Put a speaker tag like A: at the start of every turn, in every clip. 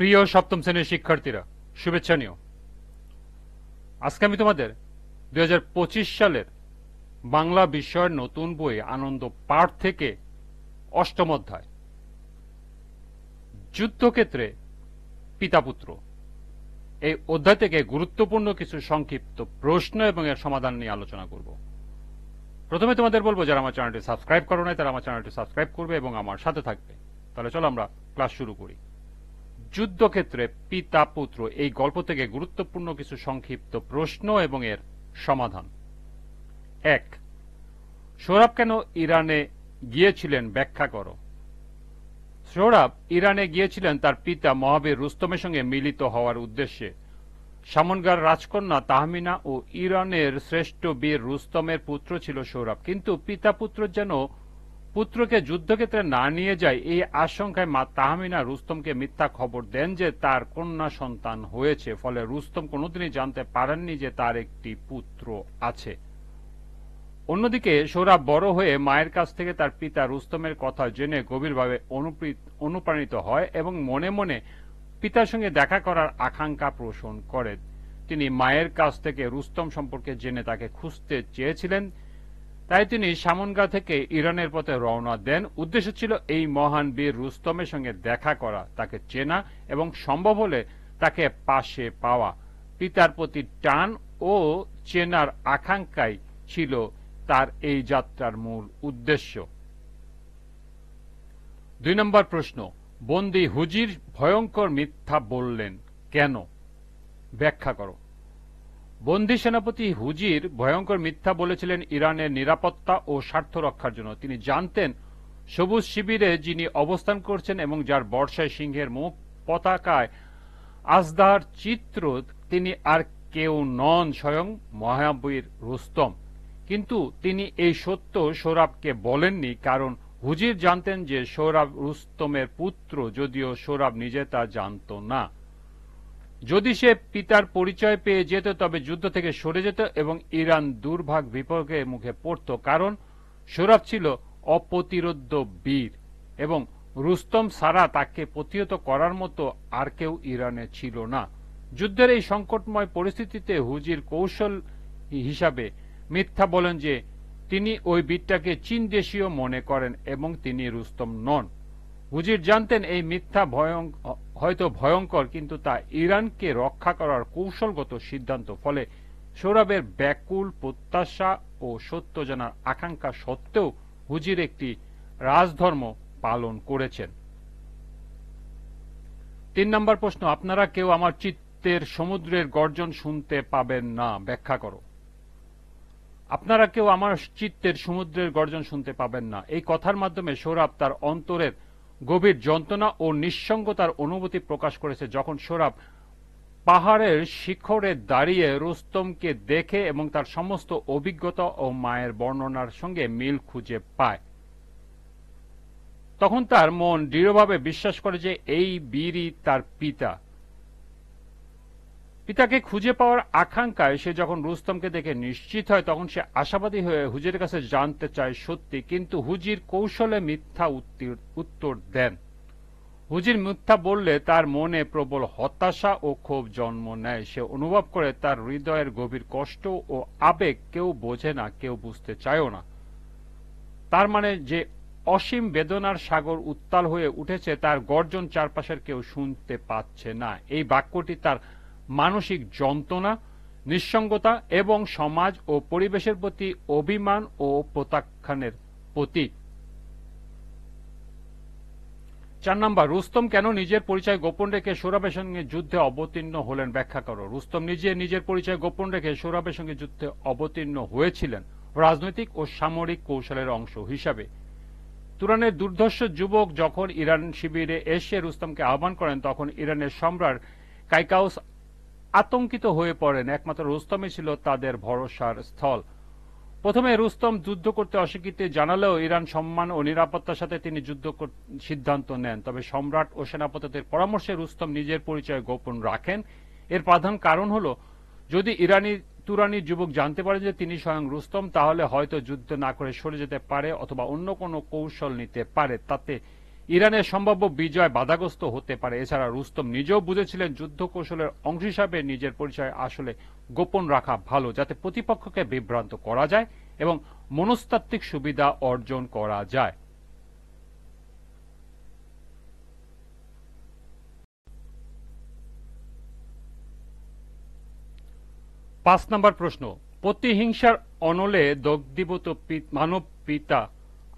A: প্রিয় সপ্তম শ্রেণীর শিক্ষার্থীরা, শুভেচ্ছা নিও। আজকে আমি তোমাদের 2025 সালের বাংলা বিষয়ের নতুন বই আনন্দ পাঠ থেকে অষ্টম অধ্যায় যুদ্ধক্ষেত্রে পিতাপুত্র এই অধ্যায় থেকে গুরুত্বপূর্ণ কিছু সংক্ষিপ্ত প্রশ্ন এবং এর সমাধান নিয়ে আলোচনা করব। প্রথমে তোমাদের বলবো, যারা আমার চ্যানেলটি সাবস্ক্রাইব করো নাই তারা আমার চ্যানেলটি সাবস্ক্রাইব করবে এবং আমার সাথে থাকবে। তাহলে চলো আমরা ক্লাস শুরু করি। যুদ্ধক্ষেত্রে পিতা পুত্র এই গল্প থেকে গুরুত্বপূর্ণ কিছু সংক্ষিপ্ত প্রশ্ন এবং এর সমাধান। 1. সোহরাব কেন ইরানে গিয়েছিলেন ব্যাখ্যা করো। সোহরাব ইরানে গিয়েছিলেন তার পিতা মহাবীর রুস্তমের সঙ্গে মিলিত হওয়ার উদ্দেশ্যে। সামনগার রাজকন্যা তাহমিনা ও ইরানের শ্রেষ্ঠ বীর রুস্তমের পুত্র ছিল সোহরাব, কিন্তু পিতা পুত্র যেন পুত্রকে যুদ্ধক্ষেত্রে না নিয়ে যায় এই আশঙ্কায় মা তাহমিনা রুস্তমকে মিথ্যা খবর দেন যে তার কন্যা সন্তান হয়েছে, ফলে রুস্তম কোনোদিনই জানতে পারেননি যে তার একটি পুত্র আছে। অন্যদিকে সোহরাব বড় হয়ে মায়ের কাছ থেকে তার পিতা রুস্তমের কথা জেনে গভীরভাবে অনুপ্রাণিত হয় এবং মনে মনে পিতার সঙ্গে দেখা করার আকাঙ্ক্ষা পোষণ করে। তিনি মায়ের কাছ থেকে রুস্তম সম্পর্কে জেনে তাকে খুঁজতে চেয়েছিলেন, তাই তিনি সামনগা থেকে ইরানের পথে রওনা দেন। উদ্দেশ্য ছিল এই মহান বীর রুস্তমের সঙ্গে দেখা করা, তাকে চেনা এবং সম্ভব হলে তাকে পাশে পাওয়া। পিতার প্রতি টান ও চেনার আকাঙ্ক্ষাই ছিল তার এই যাত্রার মূল উদ্দেশ্য। 2 নম্বর প্রশ্ন, বন্দী হুজির ভয়ঙ্কর মিথ্যা বললেন কেন? ব্যাখ্যা করো। বন্দী সেনাপতি হুজির ভয়ঙ্কর মিথ্যা বলেছিলেন ইরানের নিরাপত্তা ও স্বার্থ রক্ষার জন্য। তিনি জানতেন সবুজ শিবিরে যিনি অবস্থান করছেন এবং যার বর্ষায় সিংহের মুখ পতাকায় আজদার চিত্র, তিনি আর কেউ নন, স্বয়ং মহাবীর রুস্তম। কিন্তু তিনি এই সত্য সোহরাবকে বলেননি, কারণ হুজির জানতেন যে সোহরাব রুস্তমের পুত্র, যদিও সোহরাব নিজে তা জানত না। যদি সে পিতার পরিচয় পেয়ে যেত তবে যুদ্ধ থেকে সরে যেত এবং ইরান দুর্ভাগ বিপদের মুখে পড়ত, কারণ সোহরাব ছিল অপ্রতিরোধ্য বীর এবং রুস্তম ছাড়া তাকে প্রতিহত করার মতো আর কেউ ইরানে ছিল না। যুদ্ধের এই সংকটময় পরিস্থিতিতে হুজির কৌশল হিসাবে মিথ্যা বলেন যে তিনি ওই বীরটাকে চীন দেশীয় মনে করেন এবং তিনি রুস্তম নন। হুজির জানতেন এই মিথ্যা হয়তো ভয়ঙ্কর, কিন্তু তা ইরানকে রক্ষা করার কৌশলগত সিদ্ধান্ত। ফলে সোহরাবের ব্যাকুল প্রত্যাশা ও সত্য জানার আকাঙ্ক্ষা সত্ত্বেও হুজির একটি রাজধর্ম পালন করেছেন। 3 নম্বর প্রশ্ন, আপনারা কেউ আমার চিত্তের সমুদ্রের গর্জন শুনতে পাবেন না, ব্যাখ্যা করো। আপনারা কেউ আমার চিত্তের সমুদ্রের গর্জন শুনতে পাবেন না, এই কথার মাধ্যমে সোহরাব তার অন্তরের গভীর যন্ত্রণা ও নিঃসঙ্গতার অনুভূতি প্রকাশ করেছে। যখন সোহরাব পাহাড়ের শিখরে দাঁড়িয়ে রুস্তমকে দেখে এবং তার সমস্ত অভিজ্ঞতা ও মায়ের বর্ণনার সঙ্গে মিল খুঁজে পায়, তখন তার মন দৃঢ়ভাবে বিশ্বাস করে যে এই বীরই তার পিতা। পিতাকে খুঁজে পাওয়ার আকাঙ্ক্ষায় সে যখন রুস্তমকে দেখে নিশ্চিত হয়, তখন সে আশাবাদী হয়ে হুজিরের কাছে জানতে চায় সত্যি, কিন্তু হুজির কৌশলে মিথ্যা উত্তর দেন। হুজির মিথ্যা বললে তার মনে প্রবল হতাশা ও ক্ষোভ জন্ম নেয়। সে অনুভব করে তার হৃদয়ের গভীর কষ্ট ও আবেগ কেউ বোঝে না, কেউ বুঝতে চায়ও না। তার মানে যে অসীম বেদনার সাগর উত্তাল হয়ে উঠেছে, তার গর্জন চারপাশের কেউ শুনতে পাচ্ছে না। এই বাক্যটি তার মানসিক যন্ত্রণা, নিঃসঙ্গতা এবং সমাজ ও পরিবেশের প্রতি অভিমান ও প্রত্যাখ্যানের প্রতীক। 4 নম্বর, রুস্তম কেন নিজের পরিচয় গোপন রেখে সোহরাবের সঙ্গে যুদ্ধে অবতীর্ণ হলেন, ব্যাখ্যা করো। রুস্তম নিজের পরিচয় গোপন রেখে সোহরাবের সঙ্গে যুদ্ধে অবতীর্ণ হয়েছিলেন রাজনৈতিক ও সামরিক কৌশলের অংশ হিসাবে। তুরানের দুর্ধর্ষ যুবক যখন ইরান শিবিরে এসে রুস্তমকে আহ্বান করেন, তখন ইরানের সম্রাট কাইকাউস আতঙ্কিত হয়ে পড়েন। একমাত্র রুস্তমই ছিল তাদের ভরসার স্থল। প্রথমে রুস্তম যুদ্ধ করতে অস্বীকৃতি জানালেও ইরান সম্মান ও নিরাপত্তার সাথে তিনি যুদ্ধ সিদ্ধান্ত নেন। তবে সম্রাট ও সেনাপতিদের পরামর্শে রুস্তম নিজের পরিচয় গোপন রাখেন। এর প্রধান কারণ হল, যদি তুরানি যুবক জানতে পারে যে তিনি স্বয়ং রুস্তম, তাহলে হয়তো যুদ্ধ না করে সরে যেতে পারে অথবা অন্য কোনো কৌশল নিতে পারে। তাতে ইরানের সম্ভাব্য বিজয় বাধাগ্রস্ত হতে পারে। এছাড়া রুস্তম নিজেও বুঝেছিলেন যুদ্ধ কৌশলের অংশ হিসাবে নিজের পরিচয় আসলে গোপন রাখা ভালো, যাতে প্রতিপক্ষকে বিভ্রান্ত করা যায় এবং মনস্তাত্ত্বিক সুবিধা অর্জন করা যায়। পাঁচ নম্বর প্রশ্ন, প্রতিহিংসার অনলে দগ্ধীভূত মানব পিতা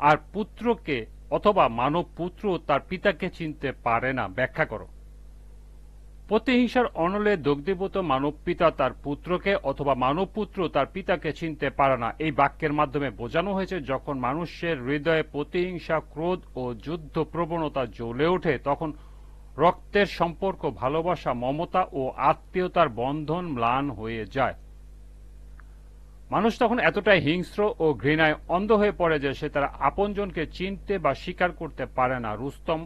A: আর পুত্রকে অথবা মানব পুত্র তার পিতাকে চিনতে পারে না, ব্যাখ্যা করো। প্রতিহিংসার অনলে দগ্ধীভূত মানব পিতা তার পুত্রকে অথবা মানব পুত্র তার পিতাকে চিনতে পারে না, এই বাক্যের মাধ্যমে বোঝানো হয়েছে যখন মানুষের হৃদয়ে প্রতিহিংসা, ক্রোধ ও যুদ্ধ প্রবণতা জ্বলে ওঠে, তখন রক্তের সম্পর্ক, ভালোবাসা, মমতা ও আত্মীয়তার বন্ধন ম্লান হয়ে যায়। মানুষ তখন এতটাই হিংস্র ও ঘৃণায় অন্ধ হয়ে পড়ে যে সে তার আপনজনকে চিনতে বা স্বীকার করতে পারে না। রুস্তম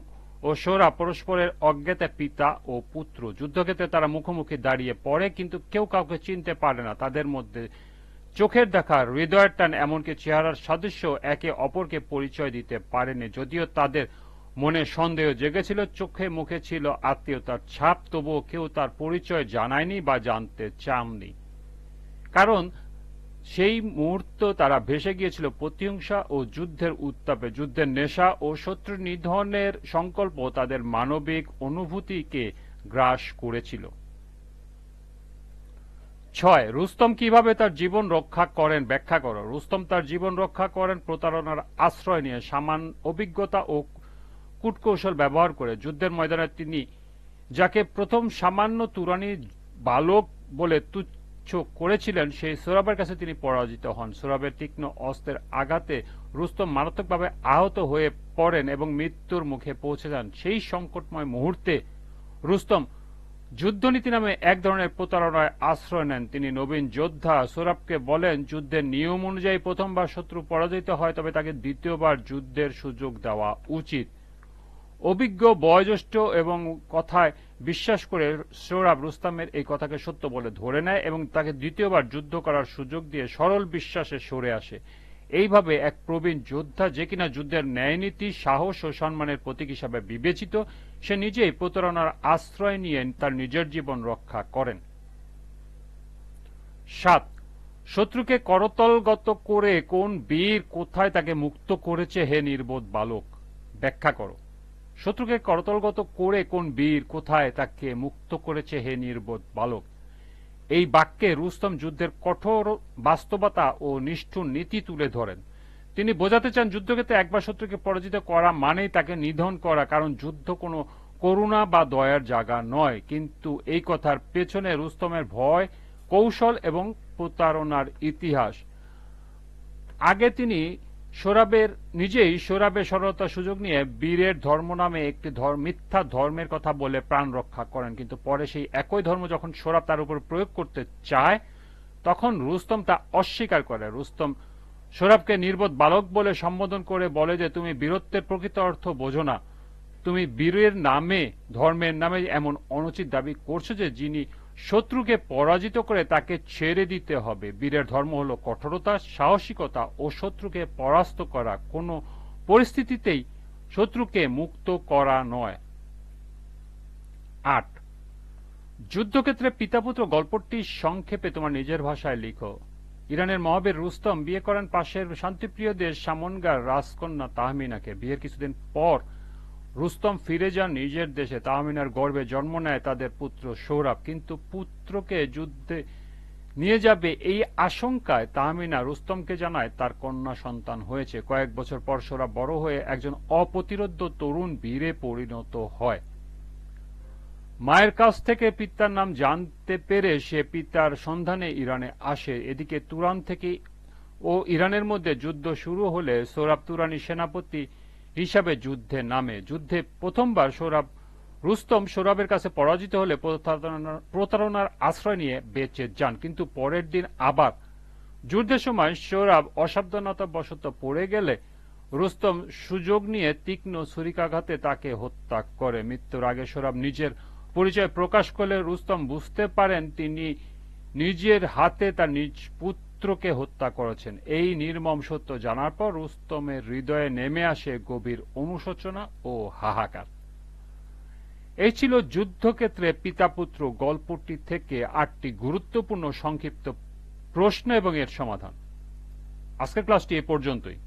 A: ও সোহরাব পরস্পরের অজ্ঞাতে পিতা ও পুত্র। যুদ্ধক্ষেত্রে তারা মুখোমুখি দাঁড়িয়ে পড়ে, কিন্তু কেউ কাউকে চিনতে পারে না। তাদের মধ্যে চোখের দেখা, হৃদয়ের টান, এমনকি চেহারার সাদৃশ্য একে অপরকে পরিচয় দিতে পারেনি। যদিও তাদের মনে সন্দেহ জেগেছিল, চোখে মুখে ছিল আত্মীয়তার ছাপ, তবুও কেউ তার পরিচয় জানায়নি বা জানতে চাননি, কারণ সেই মুহূর্ত তারা ভেসে গিয়েছিল প্রতিহিংসা ও যুদ্ধের উত্তাপে। যুদ্ধের নেশা ও শত্রু নিধনের সংকল্প তাদের মানবিক অনুভূতিকে গ্রাস করেছিল। 6, রুস্তম কিভাবে তার জীবন রক্ষা করেন, ব্যাখ্যা করো। রুস্তম তার জীবন রক্ষা করেন প্রতারণার আশ্রয় নিয়ে, সামান্য অভিজ্ঞতা ও কূটকৌশল ব্যবহার করে। যুদ্ধের ময়দানে তিনি যাকে প্রথম সামান্য তুরানি বালক বলে তুচ্ছ করেছিলেন, সেই সোহরাবের কাছে তিনি পরাজিত হন। সোহরাবের তীক্ষ্ণ অস্ত্রের আঘাতে রুস্তম মারাত্মকভাবে আহত হয়ে পড়েন এবং মৃত্যুর মুখে পৌঁছে যান। সেই সংকটময় মুহূর্তে রুস্তম যুদ্ধনীতি নামে এক ধরনের প্রতারণায় আশ্রয় নেন। তিনি নবীন যোদ্ধা সোহরাবকে বলেন, যুদ্ধের নিয়ম অনুযায়ী প্রথমবার শত্রু পরাজিত হয়, তবে তাকে দ্বিতীয়বার যুদ্ধের সুযোগ দেওয়া উচিত। অভিজ্ঞ, বয়োজ্যেষ্ঠ এবং কথায় বিশ্বাস করে সোহরাব রুস্তমের এই কথাকে সত্য বলে ধরে নেয় এবং তাকে দ্বিতীয়বার যুদ্ধ করার সুযোগ দিয়ে সরল বিশ্বাসে সরে আসে। এইভাবে এক প্রবীণ যোদ্ধা, যে কিনা যুদ্ধের ন্যায়নীতি, সাহস ও সম্মানের প্রতীক হিসাবে বিবেচিত, সে নিজেই প্রতারণার আশ্রয় নিয়ে তার নিজের জীবন রক্ষা করেন। 7, শত্রুকে করতলগত করে কোন বীর কোথায় তাকে মুক্ত করেছে হে নির্বোধ বালক, ব্যাখ্যা করো। শত্রুকে করতলগত করে কোন বীর কোথায় তাকে মুক্ত করেছে হে নির্বোধ বালক। এই বাক্যে রুস্তম যুদ্ধের কঠোর বাস্তবতা ও নিষ্ঠুর নীতি তুলে ধরেন। তিনি বোঝাতে চান, যুদ্ধক্ষেত্রে একবার শত্রুকে পরাজিত করা মানেই তাকে নিধন করা, কারণ যুদ্ধ কোনো করুণা বা দয়ার জায়গা নয়। কিন্তু এই কথার পেছনে রুস্তমের ভয়, কৌশল এবং প্রতারণার ইতিহাস। আগে তিনি নিজেই সোহরাবের সরলতার সুযোগ নিয়ে বীরের ধর্ম নামে একটি মিথ্যা ধর্মের কথা বলে প্রাণ রক্ষা করেন, কিন্তু পরে সেই একই ধর্ম যখন সোহরাব তার উপর প্রয়োগ করতে চায়, তখন রুস্তম তা অস্বীকার করে। রুস্তম সোহরাবকে নির্বোধ বালক বলে সম্বোধন করে বলে যে, তুমি বীরত্বের প্রকৃত অর্থ বোঝো না। তুমি বীরের নামে, ধর্মের নামে এমন অনুচিত দাবি করছো যে যিনি শত্রুকে পরাজিত করে তাকে ছেড়ে দিতে হবে। বীরের ধর্ম হলো কঠোরতা, সাহসিকতা ও শত্রুকে পরাস্ত করা, কোনো পরিস্থিতিতেই শত্রুকে মুক্ত করা নয়। 8, যুদ্ধক্ষেত্রে পিতাপুত্র গল্পটি সংক্ষেপে তোমার নিজের ভাষায় লিখো। ইরানের মহাবীর রুস্তম বিয়ে করেন পাশের শান্তিপ্রিয় দেশ সামনগার রাজকন্যা তাহমিনাকে। বিয়ের কিছুদিন পর রুস্তম ফিরে যান নিজের দেশে। তাহমিনার গর্ভে জন্ম নেয় তাদের পুত্র সোহরাব, কিন্তু পুত্রকে যুদ্ধে নিয়ে যাবে এই আশঙ্কায় তাহমিনা রুস্তমকে জানায় তার কন্যা সন্তান হয়েছে। কয়েক বছর পর সোহরাব বড় হয়ে একজন অপ্রতিরোধ্য তরুণ বীরে পরিণত হয়। মায়ের কাছ থেকে পিতার নাম জানতে পেরে সে পিতার সন্ধানে ইরানে আসে। এদিকে তুরান থেকে ও ইরানের মধ্যে যুদ্ধ শুরু হলে সোহরাব তুরানি সেনাপতি হিসাবে যুদ্ধে নামে। যুদ্ধে প্রথমবার রুস্তম সোহরাবের কাছে পরাজিত হলে প্রতারণার আশ্রয় নিয়ে বেঁচে যান, কিন্তু পরের দিন আবার যুদ্ধের সময় সোহরাব অসাবধানতাবশত পড়ে গেলে রুস্তম সুযোগ নিয়ে তীক্ষ্ণ ছুরিকাঘাতে তাকে হত্যা করে। মৃত্যুর আগে সোহরাব নিজের পরিচয় প্রকাশ করলে রুস্তম বুঝতে পারেন তিনি নিজের হাতে তার নিজ পুত্র পুত্রকে হত্যা করেছেন। এই নির্মম সত্য জানার পর রুস্তমের হৃদয়ে নেমে আসে গভীর অনুশোচনা ও হাহাকার। এই ছিল যুদ্ধক্ষেত্রে পিতা পুত্র গল্পটি থেকে 8টি গুরুত্বপূর্ণ সংক্ষিপ্ত প্রশ্ন এবং এর সমাধান। আজকের ক্লাসটি এ পর্যন্তই।